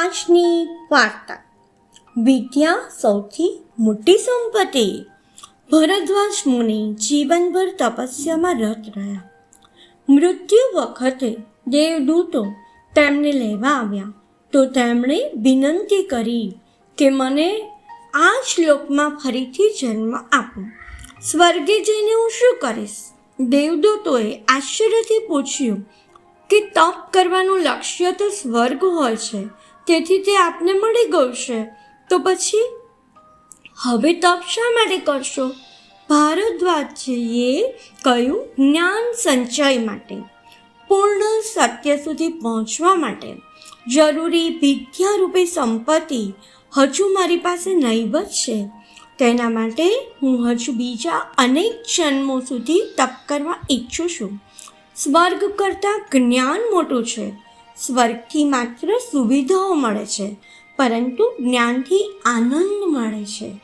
આજની વાર્તા. વિદ્યા સૌથી મોટી સંપત્તિ. ભરદ્વાજ મુનિ જીવનભર તપસ્યામાં રત રહ્યા. મૃત્યુ વખતે દેવદૂતો તેમને લેવા આવ્યા તો તેમણે વિનંતી કરી કે મને આ શ્લોકમાં ફરીથી જન્મ આપો. સ્વર્ગે જઈને હું શું કરીશ? દેવદૂતોએ આશ્ચર્યથી પૂછ્યું કે તપ કરવાનું લક્ષ્ય તો સ્વર્ગ હોય છે, તેથી તે આપને મળી ગયું છે, તો પછી હવે તપ શા માટે કરશો? ભારદ્વાજજીએ કહ્યું, જ્ઞાન સંચય માટે, પૂર્ણ સત્ય સુધી પહોંચવા માટે જરૂરી વિદ્યારૂપી સંપત્તિ હજુ મારી પાસે નહીવત છે. તેના માટે હું હજુ બીજા અનેક જન્મો સુધી તપ કરવા ઈચ્છું છું. સ્વર્ગ કરતાં જ્ઞાન મોટું છે. સ્વર્ગથી માત્ર સુવિધાઓ મળે છે, પરંતુ જ્ઞાનથી આનંદ મળે છે.